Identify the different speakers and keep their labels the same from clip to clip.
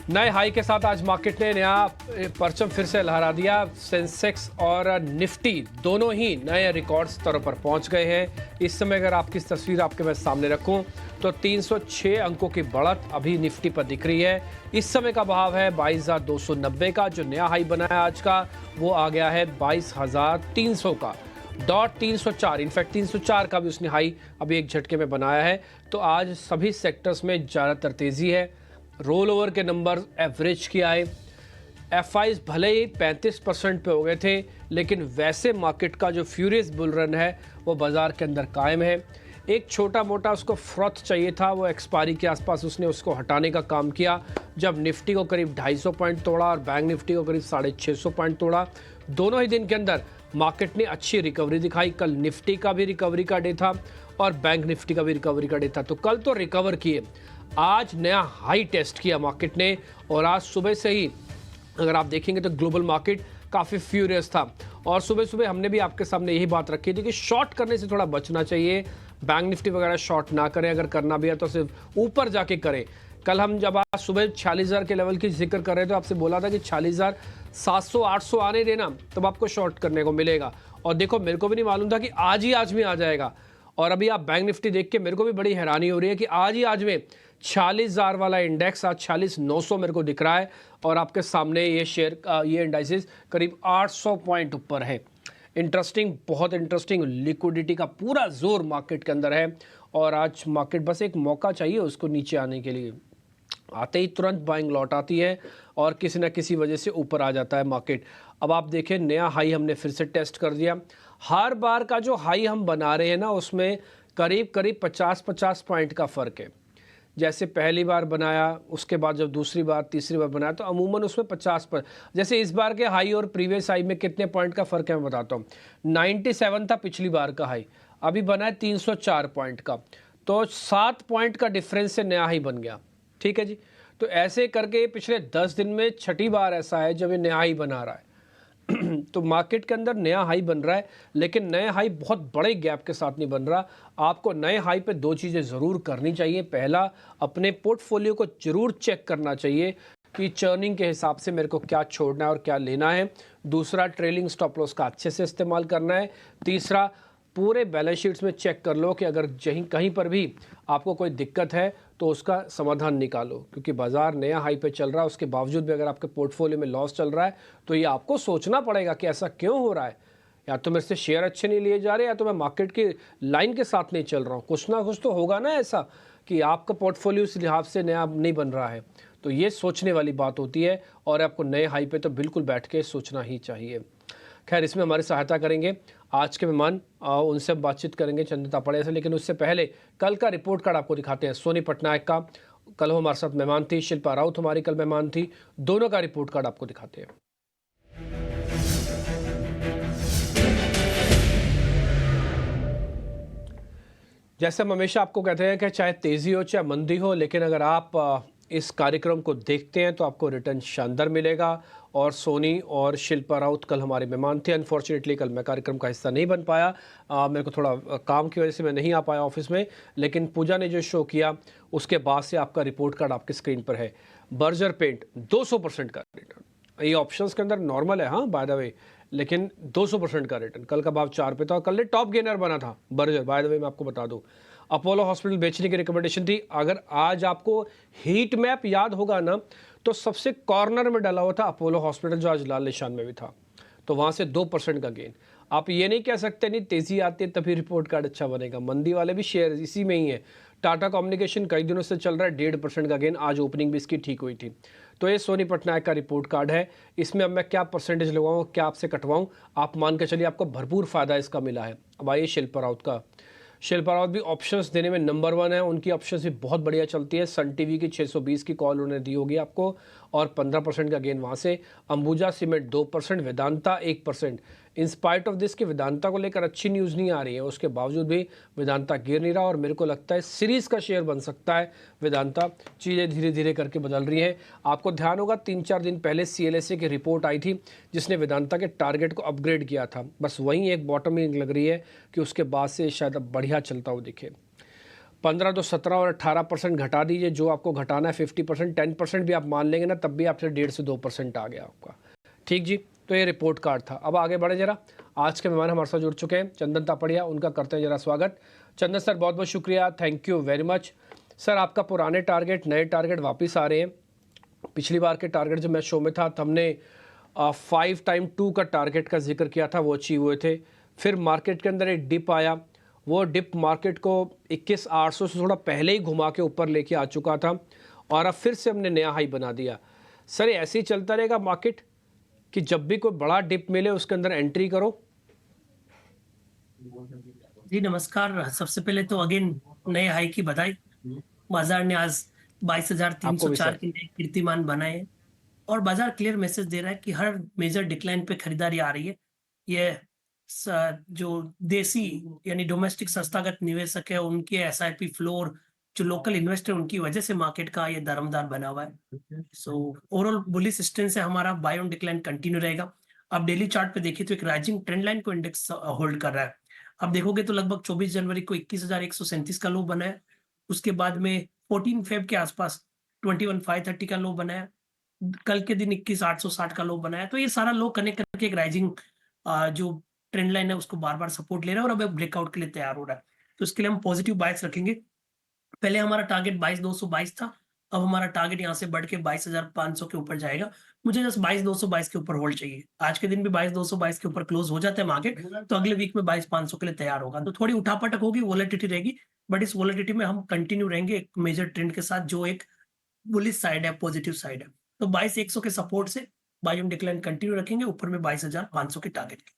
Speaker 1: नए हाई के साथ आज मार्केट ने नया परचम फिर से लहरा दिया। सेंसेक्स और निफ्टी दोनों ही नए रिकॉर्ड स्तरों पर पहुंच गए हैं। इस समय अगर आपकी तस्वीर आपके मैं सामने रखूं तो 306 अंकों की बढ़त अभी निफ्टी पर दिख रही है। इस समय का भाव है 22,290 का। जो नया हाई बना है आज का वो आ गया है 22,300 का। डॉट 304, इनफैक्ट 304 का भी उसने हाई अभी एक झटके में बनाया है। तो आज सभी सेक्टर्स में ज़्यादातर तेजी है। रोल ओवर के नंबर एवरेज किया है। एफआईज भले ही 35% पे हो गए थे, लेकिन वैसे मार्केट का जो फ्यूरियस बुल रन है वो बाजार के अंदर कायम है। एक छोटा मोटा उसको फ्रॉथ चाहिए था, वो एक्सपायरी के आसपास उसने उसको हटाने का काम किया। जब निफ्टी को करीब 250 पॉइंट तोड़ा और बैंक निफ्टी को करीब 650 पॉइंट तोड़ा। दोनों ही दिन के अंदर मार्केट ने अच्छी रिकवरी दिखाई। कल निफ्टी का भी रिकवरी का डे था और बैंक निफ्टी का भी रिकवरी का डे था। तो कल तो रिकवर किए, आज नया हाई टेस्ट किया मार्केट ने। और आज सुबह से ही अगर आप देखेंगे तो ग्लोबल मार्केट काफ़ी फ्यूरियस था। और सुबह सुबह हमने भी आपके सामने यही बात रखी थी कि शॉर्ट करने से थोड़ा बचना चाहिए। बैंक निफ्टी वगैरह शॉर्ट ना करें, अगर करना भी है तो सिर्फ ऊपर जाके करें। कल हम जब आज सुबह 46,000 के लेवल की जिक्र कर रहे थे, आपसे बोला था कि 46,700 800 आने देना तब आपको शॉर्ट करने को मिलेगा। और देखो, मेरे को भी नहीं मालूम था कि आज ही आज में आ जाएगा। और अभी आप बैंक निफ्टी देख के मेरे को भी बड़ी हैरानी हो रही है कि आज ही आज में 46,000 वाला इंडेक्स आज 46,900 मेरे को दिख रहा है। और आपके सामने ये शेयर ये इंडाइसेस करीब 800 पॉइंट ऊपर है। इंटरेस्टिंग, बहुत इंटरेस्टिंग। लिक्विडिटी का पूरा जोर मार्केट के अंदर है। और आज मार्केट बस एक मौका चाहिए उसको नीचे आने के लिए, आते ही तुरंत बाइंग लौट आती है और किसी न किसी वजह से ऊपर आ जाता है मार्केट। अब आप देखें, नया हाई हमने फिर से टेस्ट कर दिया। हर बार का जो हाई हम बना रहे हैं ना, उसमें करीब करीब 50-50 पॉइंट का फ़र्क है। जैसे पहली बार बनाया, उसके बाद जब दूसरी बार तीसरी बार बनाया तो अमूमन उसमें 50 पर। जैसे इस बार के हाई और प्रीवियस हाई में कितने पॉइंट का फ़र्क है मैं बताता हूँ। 97 था पिछली बार का हाई, अभी बना है 304 पॉइंट का। तो 7 पॉइंट का डिफरेंस से नया हाई बन गया। ठीक है जी। तो ऐसे करके पिछले 10 दिन में छठी बार ऐसा है जब ये नया हाई बना रहा है। तो मार्केट के अंदर नया हाई बन रहा है, लेकिन नए हाई बहुत बड़े गैप के साथ नहीं बन रहा। आपको नए हाई पे दो चीज़ें ज़रूर करनी चाहिए। पहला, अपने पोर्टफोलियो को जरूर चेक करना चाहिए कि चर्निंग के हिसाब से मेरे को क्या छोड़ना है और क्या लेना है। दूसरा, ट्रेलिंग स्टॉप लॉस का अच्छे से इस्तेमाल करना है। तीसरा, पूरे बैलेंस शीट्स में चेक कर लो कि अगर कहीं पर भी आपको कोई दिक्कत है तो उसका समाधान निकालो। क्योंकि बाजार नया हाई पे चल रहा है, उसके बावजूद भी अगर आपके पोर्टफोलियो में लॉस चल रहा है तो ये आपको सोचना पड़ेगा कि ऐसा क्यों हो रहा है। या तो मेरे से शेयर अच्छे नहीं लिए जा रहे, या तो मैं मार्केट की लाइन के साथ नहीं चल रहा हूँ। कुछ ना कुछ तो होगा ना ऐसा कि आपका पोर्टफोलियो इस लिहाज से नया नहीं बन रहा है। तो ये सोचने वाली बात होती है और आपको नए हाई पे तो बिल्कुल बैठ के सोचना ही चाहिए। खैर, इसमें हमारी सहायता करेंगे आज के मेहमान, उनसे बातचीत करेंगे चंदिता पड़े से। लेकिन उससे पहले कल का रिपोर्ट कार्ड आपको दिखाते हैं सोनी पटनायक का। कल वो हमारे साथ मेहमान थी, शिल्पा राउत हमारी कल मेहमान थी। दोनों का रिपोर्ट कार्ड आपको दिखाते हैं। जैसे हम हमेशा आपको कहते हैं कि चाहे तेजी हो चाहे मंदी हो, लेकिन अगर आप इस कार्यक्रम को देखते हैं तो आपको रिटर्न शानदार मिलेगा। और सोनी और शिल्पा राउत कल हमारे मेहमान थे। अनफॉर्चुनेटली कल मैं कार्यक्रम का हिस्सा नहीं बन पाया, मेरे को थोड़ा काम की वजह से मैं नहीं आ पाया ऑफिस में। लेकिन पूजा ने जो शो किया उसके बाद से आपका रिपोर्ट कार्ड आपकी स्क्रीन पर है। बर्जर पेंट 200% का रिटर्न, ये ऑप्शंस के अंदर नॉर्मल है हाँ बाय द वे, लेकिन 200% का रिटर्न। कल का भाव 4 पे था और कल ने टॉप गेनर बना था बर्जर, बाय द वे मैं आपको बता दूं। अपोलो हॉस्पिटल बेचने की रिकमेंडेशन थी। अगर आज आपको हीट मैप याद होगा ना, तो सबसे कॉर्नर में डाला हुआ था अपोलो हॉस्पिटल, जो आज लाल निशान में भी था। तो वहाँ से 2% का गेन। आप ये नहीं कह सकते नहीं तेज़ी आती है तभी रिपोर्ट कार्ड अच्छा बनेगा। मंदी वाले भी शेयर इसी में ही है। टाटा कम्युनिकेशन कई दिनों से चल रहा है 1.5% का गेन, आज ओपनिंग भी इसकी ठीक हुई थी। तो ये सोनी पटनायक का रिपोर्ट कार्ड है। इसमें अब मैं क्या परसेंटेज लगाऊँ, क्या आपसे कटवाऊँ, आप मान के चलिए आपको भरपूर फ़ायदा इसका मिला है। अब आइए शिल्पा राउत का। शिल्पा राउत भी ऑप्शंस देने में नंबर 1 है। उनकी ऑप्शंस भी बहुत बढ़िया चलती है। सन टीवी की 620 की कॉल उन्होंने दी होगी आपको और 15% का गेन वहाँ से। Ambuja cement 2%, Vedanta 1%। In spite of this कि वेदांता को लेकर अच्छी न्यूज़ नहीं आ रही है, उसके बावजूद भी वेदांता गिर नहीं रहा। और मेरे को लगता है सीरीज़ का शेयर बन सकता है वेदांता। चीज़ें धीरे धीरे करके बदल रही हैं। आपको ध्यान होगा 3-4 दिन पहले CLSA की रिपोर्ट आई थी जिसने वेदांता के टारगेट को अपग्रेड किया था। बस वहीं एक बॉटमिंग लग रही है कि उसके बाद से शायद अब बढ़िया चलता हुआ दिखे। 15 तो 17 और 18% घटा दीजिए, जो आपको घटाना है 50%, 10% भी आप मान लेंगे ना, तब भी आपसे 1.5 से 2% आ गया आपका। ठीक जी, तो ये रिपोर्ट कार्ड था। अब आगे बढ़े जरा। आज के मेहमान हमारे साथ जुड़ चुके हैं चंदन तापड़िया, उनका करते हैं जरा स्वागत। चंदन सर बहुत बहुत शुक्रिया, thank you very much. Sir आपका पुराने टारगेट नए टारगेट वापस आ रहे हैं। पिछली बार के टारगेट जब मैं शो में था, तो हमने 5x2 का टारगेट का जिक्र किया था, वो अचीव हुए थे। फिर मार्केट के अंदर एक डिप आया, वो डिप मार्केट को 21,800 से थोड़ा पहले ही घुमा के ऊपर लेके आ चुका था, और अब फिर से हमने नया हाई बना दिया। सर ऐसे ही चलता रहेगा मार्केट कि जब भी कोई बड़ा डिप मिले उसके अंदर एंट्री करो?
Speaker 2: जी नमस्कार। सबसे पहले तो अगेन नए हाई की बधाई। बाजार ने आज
Speaker 1: आपको भी
Speaker 2: 22,304
Speaker 1: सर।
Speaker 2: के नए कीर्तिमान बनाए हैं और बाजार क्लियर मैसेज दे रहा है कि हर मेजर डिक्लाइन पे खरीदारी आ रही है। ये जो देसी यानी डोमेस्टिक संस्थागत निवेशक है, उनके एसआईपी फ्लोर, जो लोकल इन्वेस्टर, उनकी वजह से मार्केट का ये दरमदार बना हुआ है। सो ओवरऑल बुलिश स्टेंस से हमारा बाय ऑन डिक्लाइन कंटिन्यू रहेगा। आप डेली चार्ट पे देखिए तो एक राइजिंग ट्रेंड लाइन को इंडेक्स होल्ड कर रहा है। आप देखोगे तो लगभग 24 जनवरी को 21,137 का लो बना है। उसके बाद में 14 फेब के आसपास 21,530 का लो बना है। कल के दिन 21,860 का लो बना है। तो ये सारा लो कनेक्ट करके एक राइजिंग जो ट्रेंड लाइन है उसको बार बार सपोर्ट ले रहा है और अब ब्रेकआउट के लिए तैयार हो रहा है। तो इसके लिए हम पॉजिटिव बायस रखेंगे। पहले हमारा टारगेट 22,222 था, अब हमारा टारगेट यहाँ से बढ़ के 22,500 के ऊपर जाएगा। मुझे जस्ट 22,222 के ऊपर होल्ड चाहिए। आज के दिन भी 22,222 के ऊपर क्लोज हो जाता है मार्केट, तो अगले वीक में 22,500 के लिए तैयार होगा। तो थोड़ी उठापटक होगी, वॉलेटिलिटी रहेगी, बट इस वॉलेटिलिटी में हम कंटिन्यू रहेंगे एक मेजर ट्रेंड के साथ, जो एक बुलिश साइड है, पॉजिटिव साइड है। तो 22,100 के सपोर्ट से बाय ऑन डिक्लाइन कंटिन्यू रखेंगे, ऊपर में 22,500 के टारगेट के।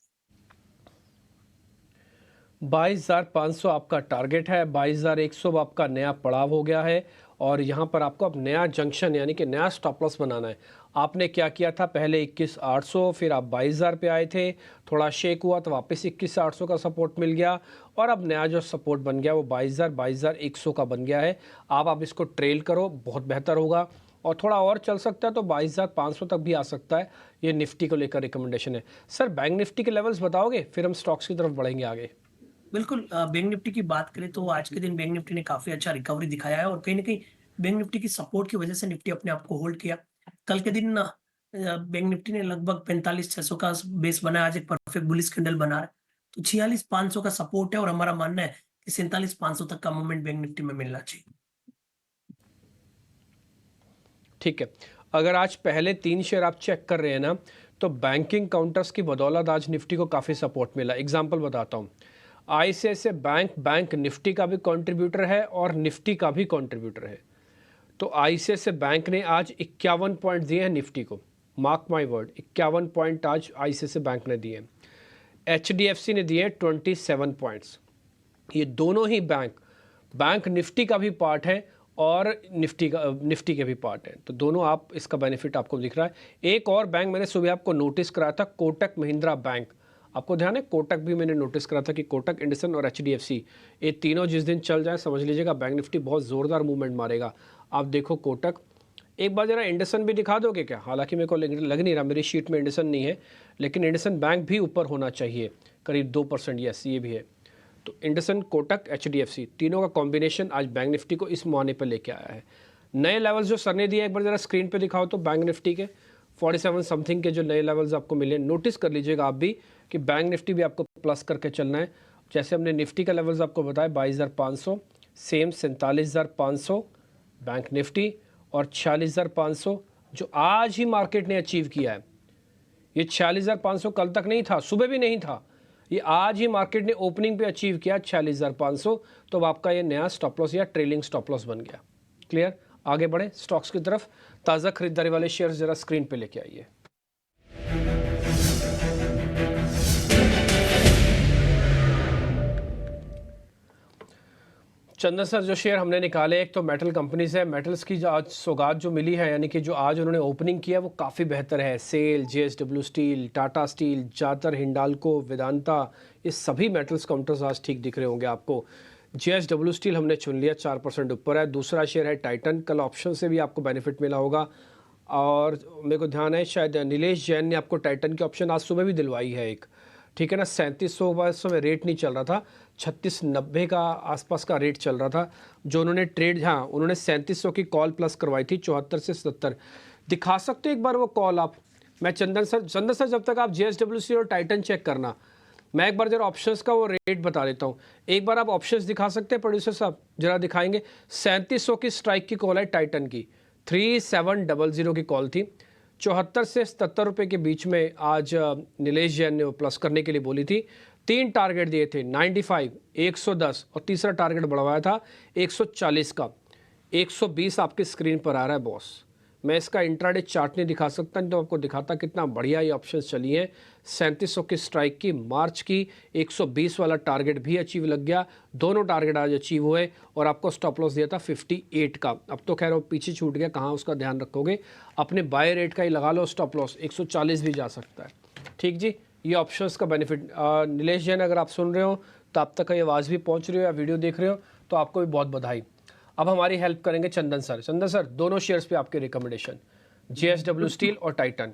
Speaker 1: 22,500 आपका टारगेट है, 22,100 आपका नया पड़ाव हो गया है, और यहाँ पर आपको अब नया जंक्शन यानी कि नया स्टॉप लॉस बनाना है। आपने क्या किया था, पहले 21,800, फिर आप 22,000 पे आए थे, थोड़ा शेक हुआ तो वापस 21,800 का सपोर्ट मिल गया, और अब नया जो सपोर्ट बन गया वो 22,100 का बन गया है। आप इसको ट्रेल करो, बहुत बेहतर होगा, और थोड़ा और चल सकता है तो 22,500 तक भी आ सकता है। ये निफ्टी को लेकर रिकमेंडेशन है। सर बैंक निफ्टी के लेवल्स बताओगे, फिर हम स्टॉक्स की तरफ बढ़ेंगे आगे।
Speaker 2: बिल्कुल। बैंक निफ्टी की बात करें तो आज के दिन बैंक निफ्टी ने काफी अच्छा रिकवरी दिखाया है और कहीं ना कहीं बैंक निफ्टी की सपोर्ट की वजह से निफ्टी अपने आप को होल्ड किया। कल के दिन बैंक निफ्टी ने लगभग 45,600 का बेस बनाया, आज एक परफेक्ट बुलिश कैंडल बना रहा है। तो 46,500 का सपोर्ट है और हमारा मानना है कि 47,500 तक का मूवमेंट बैंक निफ्टी में मिलना चाहिए।
Speaker 1: ठीक है, अगर आज पहले 3 शेयर आप चेक कर रहे हैं ना, तो बैंकिंग काउंटर्स की बदौलत आज निफ्टी को काफ़ी सपोर्ट मिला। एग्जांपल बताता हूँ, आईसीआईसीआई बैंक निफ्टी का भी कंट्रीब्यूटर है और निफ्टी का भी कंट्रीब्यूटर है। तो आईसीआईसीआई बैंक ने आज 51 पॉइंट दिए हैं निफ्टी को, मार्क माय वर्ड, 51 पॉइंट आज आईसीआईसीआई बैंक ने दिए हैं। एचडीएफसी ने दिए 27 पॉइंट्स। ये दोनों ही बैंक निफ्टी का भी पार्ट है और निफ्टी के भी पार्ट है, तो दोनों आप इसका बेनिफिट आपको दिख रहा है। एक और बैंक मैंने सुबह आपको नोटिस कराया था, कोटक महिंद्रा बैंक, आपको ध्यान है? कोटक भी मैंने नोटिस करा था कि कोटक, इंडसन और एचडीएफसी, ये तीनों जिस दिन चल जाए समझ लीजिएगा बैंक निफ्टी बहुत ज़ोरदार मूवमेंट मारेगा। आप देखो कोटक, एक बार जरा इंडसन भी दिखा दोगे क्या? हालांकि मेरे को लग नहीं रहा, मेरी शीट में इंडसन नहीं है, लेकिन इंडसन बैंक भी ऊपर होना चाहिए, करीब 2%, यस ये भी है। तो इंडसन, कोटक, एचडीएफसी, तीनों का कॉम्बिनेशन आज बैंक निफ्टी को इस मुहाने पर लेके आया है। नए लेवल्स जो सर ने दिए एक बार ज़रा स्क्रीन पे दिखाओ तो, बैंक निफ्टी के 47 समथिंग के जो नए लेवल्स आपको मिले, नोटिस कर लीजिएगा आप भी कि बैंक निफ्टी भी आपको प्लस करके चलना है। जैसे हमने निफ्टी का लेवल्स आपको बताया 22,500, सेम 47,500 बैंक निफ्टी, और 46,500 जो आज ही मार्केट ने अचीव किया है। ये 46,500 कल तक नहीं था, सुबह भी नहीं था, ये आज ही मार्केट ने ओपनिंग पे अचीव किया 46,500। तो अब आपका ये नया स्टॉप लॉस या ट्रेलिंग स्टॉप लॉस बन गया। क्लियर? आगे बढ़े स्टॉक्स की तरफ। ताज़ा खरीदारी वाले शेयर्स जरा स्क्रीन पे लेके आइए। चंदन सर, जो शेयर हमने निकाले, एक तो मेटल कंपनीज है, मेटल्स की जो आज सौगात जो मिली है, यानी कि जो आज उन्होंने ओपनिंग किया वो काफ़ी बेहतर है। SAIL, JSW steel, Tata steel, जातर, हिंडाल्को, वेदांता, ये सभी मेटल्स काउंटर्स आज ठीक दिख रहे होंगे आपको। जेएसडब्ल्यू स्टील हमने चुन लिया, 4% ऊपर है। दूसरा शेयर है टाइटन, कल ऑप्शन से भी आपको बेनिफिट मिला होगा, और मेरे को ध्यान है शायद नीलेश जैन ने आपको टाइटन की ऑप्शन आज सुबह भी दिलवाई है एक। ठीक है ना, 3700 में रेट नहीं चल रहा था, 3690 का आसपास का रेट चल रहा था जो उन्होंने ट्रेड, हाँ उन्होंने 3700 की कॉल प्लस करवाई थी 74 से 77। दिखा सकते हो एक बार वो कॉल आप? मैं चंदन सर जब तक आप JSWC और टाइटन चेक करना, मैं एक बार जरा ऑप्शंस का वो रेट बता देता हूँ। एक बार आप ऑप्शंस दिखा सकते हैं प्रोड्यूसर साहब, जरा दिखाएंगे। 3700 की स्ट्राइक की कॉल है टाइटन की, 3700 की कॉल थी, 74 से 77 रुपये के बीच में आज नीलेश जैन ने वो प्लस करने के लिए बोली थी। 3 टारगेट दिए थे, 95, 110 और तीसरा टारगेट बढ़वाया था 140 का। 120 आपकी स्क्रीन पर आ रहा है बॉस। मैं इसका इंट्राडे चार्ट नहीं दिखा सकता, नहीं तो आपको दिखाता कितना बढ़िया ये ऑप्शन चली हैं। 3700 की स्ट्राइक की, मार्च की 120 वाला टारगेट भी अचीव लग गया, दोनों टारगेट आज अचीव हुए और आपको स्टॉप लॉस दिया था 58 का। अब तो खैर वो पीछे छूट गया, कहाँ उसका ध्यान रखोगे, अपने बाय रेट का ही लगा लो स्टॉप लॉस, 140 भी जा सकता है। ठीक जी, ये ऑप्शंस का बेनिफिट। नीलेश जैन अगर आप सुन रहे हो तो आप तक ये आवाज़ भी पहुँच रही हो या वीडियो देख रहे हो तो आपको भी बहुत बधाई। अब हमारी हेल्प करेंगे चंदन सर। चंदन सर, दोनों शेयर्स पे आपके रिकमेंडेशन, JSW स्टील और टाइटन।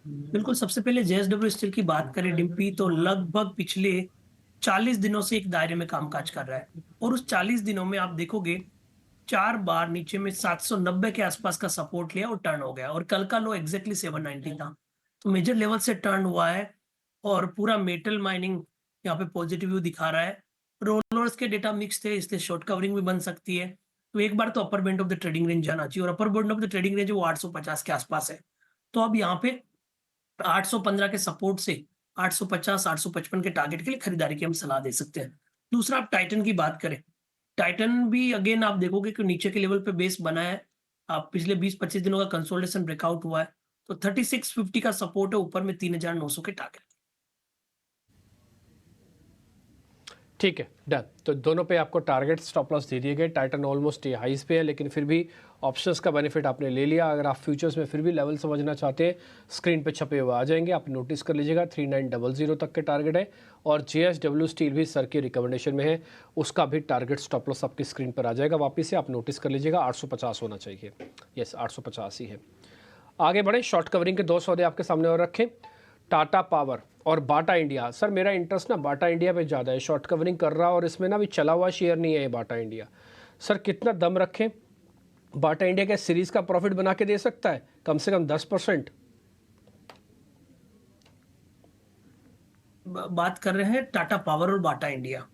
Speaker 2: बिल्कुल, सबसे पहले JSW स्टील की बात करें डिम्पी, तो लगभग पिछले 40 दिनों से एक दायरे में कामकाज कर रहा है और उस 40 दिनों में आप देखोगे 4 बार नीचे में 790 के आसपास का सपोर्ट लिया और टर्न हो गया और कल का लो एग्जैक्टली 790 था। तो मेजर लेवल से टर्न हुआ है और पूरा मेटल माइनिंग यहाँ पे पॉजिटिव व्यू दिखा रहा है। रोलर्स के डेटा मिक्स थे, इसलिए शॉर्ट कवरिंग भी बन सकती है। तो एक बार तो upper band of the trading range जाना चाहिए और upper band of the trading range वो 850 के आसपास है। तो अब यहाँ पे 815 के सपोर्ट से 850 855 के टारगेट के लिए खरीदारी की हम सलाह दे सकते हैं। दूसरा, आप टाइटन की बात करें, टाइटन भी अगेन आप देखोगे कि नीचे के लेवल पे बेस बना है। आप पिछले 20-25 दिनों का कंसोलिडेशन ब्रेकआउट हुआ है, तो 3650 का सपोर्ट है, ऊपर में 3900 के टारगेट।
Speaker 1: ठीक है, डन। तो दोनों पे आपको टारगेट स्टॉप लॉस दे दिए गए। टाइटन ऑलमोस्ट हाइस पे है, लेकिन फिर भी ऑप्शंस का बेनिफिट आपने ले लिया। अगर आप फ्यूचर्स में फिर भी लेवल समझना चाहते हैं, स्क्रीन पे छपे हुए आ जाएंगे, आप नोटिस कर लीजिएगा। 3900 तक के टारगेट है और JSW स्टील भी सर की रिकमेंडेशन में है, उसका भी टारगेट स्टॉप लॉस आपकी स्क्रीन पर आ जाएगा। वापिस से आप नोटिस कर लीजिएगा, 850 होना चाहिए। यस, 850 ही है। आगे बढ़े, शॉर्ट कवरिंग के 2 सौदे आपके सामने और रखें, टाटा पावर और बाटा इंडिया। सर मेरा इंटरेस्ट ना बाटा इंडिया पे ज़्यादा है, शॉर्ट कवरिंग कर रहा और इसमें ना अभी चला हुआ शेयर नहीं है ये बाटा इंडिया। सर कितना दम रखें? बाटा इंडिया क्या सीरीज़ का प्रॉफिट बना के दे सकता है कम से कम 10%?
Speaker 2: बात कर रहे हैं टाटा पावर और बाटा इंडिया।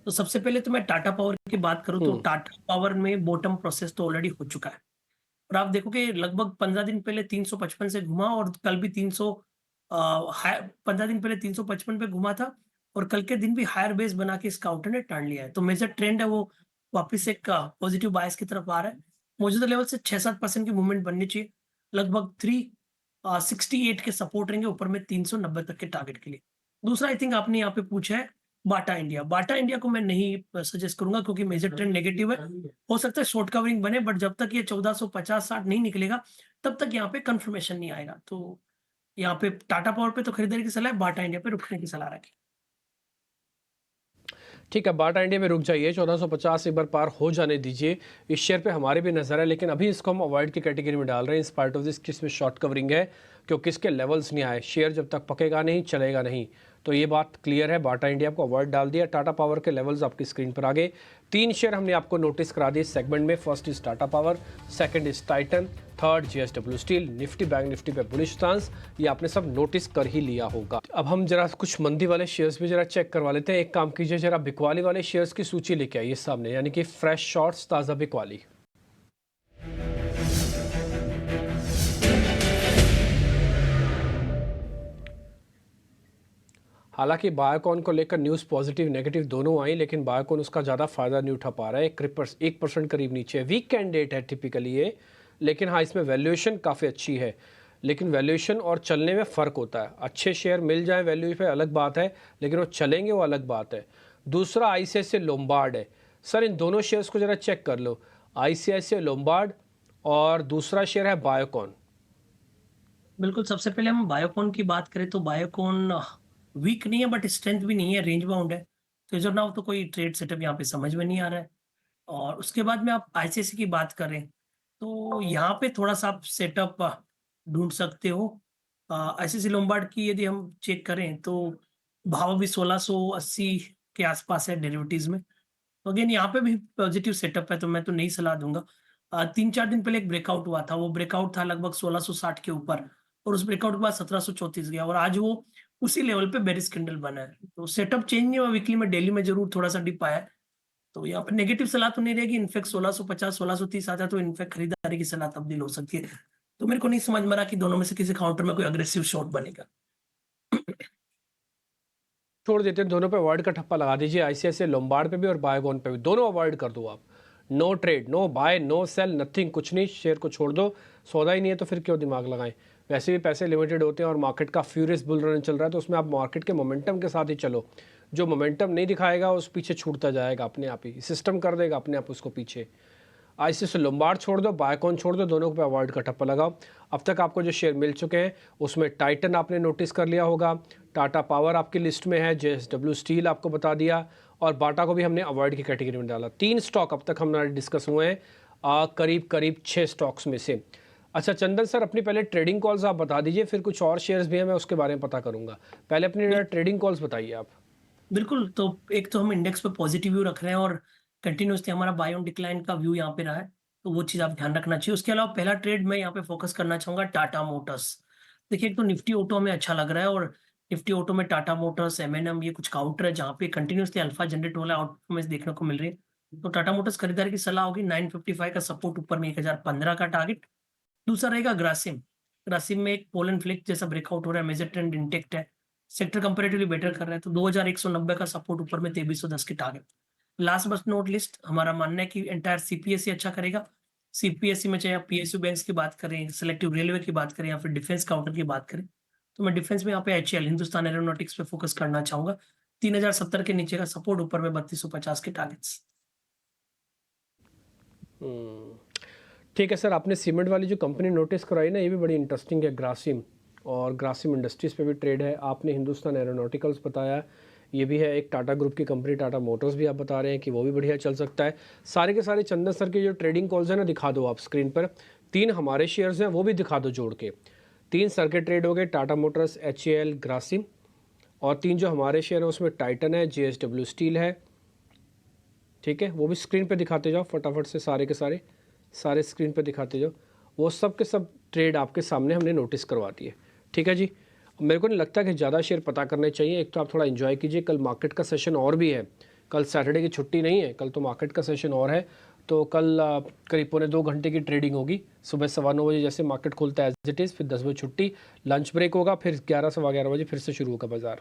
Speaker 2: तो सबसे पहले तो मैं टाटा पावर की बात करूं तो टाटा पावर में बॉटम प्रोसेस तो ऑलरेडी हो चुका है और आप देखोगे लगभग 15 दिन पहले 355 से घुमा और कल भी 15 दिन पहले 355 पे घुमा था और कल के दिन भी हायर बेस बना के इस काउंटर ने टर्न लिया है। तो मेजर ट्रेंड है वो वापस एक पॉजिटिव बायस की तरफ आ रहा है। मौजूदा लेवल से 6-7% की मूवमेंट बननी चाहिए। लगभग 368 के सपोर्ट रहेंगे, ऊपर में 390 तक के टारगेट के लिए। दूसरा, आई थिंक आपने यहाँ पे पूछा है बाटा इंडिया। बाटा इंडिया को मैं नहीं सजेस्ट करूंगा क्योंकि मेजर ट्रेंड नेगेटिव है। हो सकता है शॉर्ट कवरिंग बने, बट जब तक ये 1450-60 नहीं निकलेगा तब तक यहाँ पे कंफर्मेशन नहीं आएगा। तो यहाँ पे टाटा पावर पे तो खरीदारी की सलाह है, बाटा इंडिया पे रुकने की सलाह रखी।
Speaker 1: ठीक है, बाटा इंडिया में रुक जाइए, 1450 एक बार पार हो जाने दीजिए। इस शेयर पे हमारे भी नजर है, लेकिन अभी इसको हम अवॉइड की कैटेगरी में डाल रहे हैं इन स्पाइट ऑफ दिस कि इसमें शॉर्ट कवरिंग है, क्योंकि इसके लेवल्स नहीं आए। शेयर जब तक पकेगा नहीं चलेगा नहीं, तो ये बात क्लियर है। बाटा इंडिया को अवॉइड डाल दिया। टाटा पावर के लेवल्स आपकी स्क्रीन पर आ गए। 3 शेयर हमने आपको नोटिस करा दिए सेगमेंट में। First is Tata power, second is Titan, third JSW steel. Nifty bank Nifty पे बुलिश स्टांस, ये आपने सब नोटिस कर ही लिया होगा। अब हम जरा कुछ मंदी वाले शेयर्स भी जरा चेक करवा लेते हैं। एक काम कीजिए, जरा बिकवाली वाले शेयर्स की सूची लेके आइए सामने, यानी कि फ्रेश शॉर्ट्स, ताज़ा बिकवाली। हालांकि बायोकॉन को लेकर न्यूज़ पॉजिटिव नेगेटिव दोनों आई, लेकिन बायोकॉन उसका ज़्यादा फायदा नहीं उठा पा रहा है। 1% करीब नीचे है। वीक कैंडिडेट है टिपिकली ये, लेकिन हाँ इसमें वैल्यूएशन काफ़ी अच्छी है। लेकिन वैल्यूएशन और चलने में फ़र्क होता है। अच्छे शेयर मिल जाए वैल्यू पे अलग बात है, लेकिन वो चलेंगे वो अलग बात है। दूसरा ICICI लोम्बार्ड है। सर इन दोनों शेयर्स को ज़रा चेक कर लो, ICICI लोम्बार्ड और दूसरा शेयर है बायोकॉन।
Speaker 2: बिल्कुल, सबसे पहले हम बायोकॉन की बात करें तो बायोकॉन वीक नहीं है बट स्ट्रेंथ भी नहीं है, रेंज बाउंड है। तो जो ना तो कोई ट्रेड सेटअप यहाँ पे समझ में नहीं आ रहा है। और उसके बाद में आप ICICI की बात करें तो यहाँ पे थोड़ा सा आप सेटअप ढूंढ सकते हो। ICICI लोम्बार्ड की यदि हम चेक करें तो भाव भी 1680 के आसपास है डेरिवेटिव्स में। तो अगेन यहाँ पे भी पॉजिटिव सेटअप है, तो मैं तो नहीं सलाह दूंगा। 3-4 दिन पहले एक ब्रेकआउट हुआ था, वो ब्रेकआउट था लगभग 1660 के ऊपर, और उस ब्रेकआउट के बाद 1734 गया, और आज वो उसी लेवल पे बेरिश कैंडल बना है। तो सेटअप चेंज नहीं हुआ वीकली में, डेली में जरूर थोड़ा सा डिप आया है। तो यहाँ पे नेगेटिव सलाह तो नहीं रहेगी। इनफैक्ट 1650 1630 आता है तो इनफैक्ट खरीदारी की सलाह तब्दील हो सकती है। तो मेरे को नहीं समझ में रहा कि दोनों में से किसी काउंटर में कोई अग्रेसिव शॉट बनेगा।
Speaker 1: छोड़ देते हैं, दोनों पे अवॉइड का ठप्पा लगा दीजिए। आईसीआईसीआई लोम्बार्ड पे भी और बायगॉन पे भी, दोनों अवॉइड कर दो आप। No trade, no buy, no sale, nothing, कुछ नहीं, शेयर को छोड़ दो। सौदा ही नहीं है तो फिर क्यों दिमाग लगाएं। वैसे भी पैसे लिमिटेड होते हैं और मार्केट का फ्यूरियस बुल रन चल रहा है, तो उसमें आप मार्केट के मोमेंटम के साथ ही चलो। जो मोमेंटम नहीं दिखाएगा उस पीछे छूटता जाएगा अपने आप ही, सिस्टम कर देगा अपने आप उसको पीछे। आईसीआईसीआई लोम्बार्ड छोड़ दो, बायकॉन छोड़ दो, दोनों पे अवॉइड का ठप्पा लगाओ। अब तक आपको जो शेयर मिल चुके हैं उसमें टाइटन आपने नोटिस कर लिया होगा, टाटा पावर आपकी लिस्ट में है, जेएसडब्ल्यू स्टील आपको बता दिया, और बाटा को भी हमने अवॉइड की कैटेगरी में डाला। 3 स्टॉक अब तक हमारे डिस्कस हुए हैं करीब 6 स्टॉक्स में से। अच्छा चंदन सर, अपनी पहले ट्रेडिंग कॉल्स आप बता दीजिए, फिर कुछ और शेयर्स भी हैं मैं उसके बारे में पता करूंगा। पहले अपनी ट्रेडिंग कॉल्स बताइए आप।
Speaker 2: बिल्कुल, तो एक तो हम इंडेक्स पे पॉजिटिव व्यू रख रहे हैं, और कंटिन्यूसली हमारा बाय ऑन डिक्लाइन का व्यू यहाँ पे रहा है, तो वो चीज़ आप ध्यान रखना चाहिए। उसके अलावा पहला ट्रेड मैं यहाँ पे फोकस करना चाहूंगा टाटा मोटर्स। देखिए, एक तो निफ्टी ऑटो में अच्छा लग रहा है, और निफ्टी ऑटो में टाटा मोटर्स, एमएनएम, ये कुछ काउंटर है जहाँ पे कंटिन्यूसली अल्फा जनरेट वाला आउटperformance देखने को मिल रही है। तो टाटा मोटर्स खरीदारी की सलाह होगी। 955 का सपोर्ट, ऊपर में 1015 का टारगेट। दूसरा रहेगा ग्रासिम। ग्रासिम में एक पोलन फ्लिक जैसा ब्रेकआउट हो रहा है, मेजर ट्रेंड इंटेक्ट है, सेक्टर कंपैरेटिवली बेटर कर रहा है, तो 2190 का सपोर्ट, ऊपर में 2310 के target. Last but note list, हमारा मानना है कि एंटायर सीपीएससी अच्छा करेगा। सीपीएससी में चाहे आप पीएसयू बैंक्स की बात करें, सेलेक्टिव रेलवे की बात करें, या फिर डिफेंस काउंटर की बात करें, तो मैं डिफेंस में यहाँ पे एचएल, हिंदुस्तान एरोनॉटिक्स पे फोकस करना चाहूंगा। 3070 के नीचे का सपोर्ट, ऊपर में 3250 के टारगेट्स।
Speaker 1: ठीक है सर, आपने सीमेंट वाली जो कंपनी नोटिस कराई ना, ये भी बड़ी इंटरेस्टिंग है, ग्रासिम, और ग्रासिम इंडस्ट्रीज़ पे भी ट्रेड है। आपने हिंदुस्तान एरोनॉटिकल्स बताया, ये भी है एक टाटा ग्रुप की कंपनी। टाटा मोटर्स भी आप बता रहे हैं कि वो भी बढ़िया चल सकता है। सारे के सारे चंदन सर के जो ट्रेडिंग कॉल्स हैं ना, दिखा दो आप स्क्रीन पर। 3 हमारे शेयर्स हैं, वो भी दिखा दो जोड़ के। 3 सर के ट्रेड हो गए, टाटा मोटर्स, एचएएल, ग्रासिम, और 3 जो हमारे शेयर हैं उसमें टाइटन है, जेएसडब्ल्यू स्टील है। ठीक है, वो भी स्क्रीन पे दिखाते जाओ फटाफट से, सारे के सारे स्क्रीन पे दिखाते जाओ। वो सब के सब ट्रेड आपके सामने हमने नोटिस करवा दिए। ठीक है जी, मेरे को नहीं लगता कि ज़्यादा शेयर पता करने चाहिए। एक तो आप थोड़ा एंजॉय कीजिए, कल मार्केट का सेशन और भी है, कल सैटरडे की छुट्टी नहीं है, कल तो मार्केट का सेशन और है। तो कल करीब 1.25 घंटे की ट्रेडिंग होगी। सुबह 9:15 बजे जैसे मार्केट खुलता है एज इट इज़, फिर 10 बजे छुट्टी, लंच ब्रेक होगा, फिर 11 सवा 11 बजे फिर से शुरू होगा बाजार।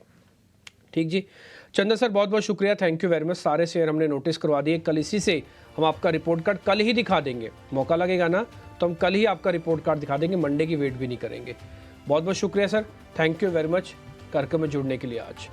Speaker 1: ठीक जी, चंदन सर बहुत बहुत शुक्रिया, थैंक यू वेरी मच। सारे शेयर हमने नोटिस करवा दिए। कल इसी से हम आपका रिपोर्ट कार्ड कल ही दिखा देंगे, मौका लगेगा ना तो हम कल ही आपका रिपोर्ट कार्ड दिखा देंगे, मंडे की वेट भी नहीं करेंगे। बहुत बहुत शुक्रिया sir, thank you very much कार्यक्रम में जुड़ने के लिए आज।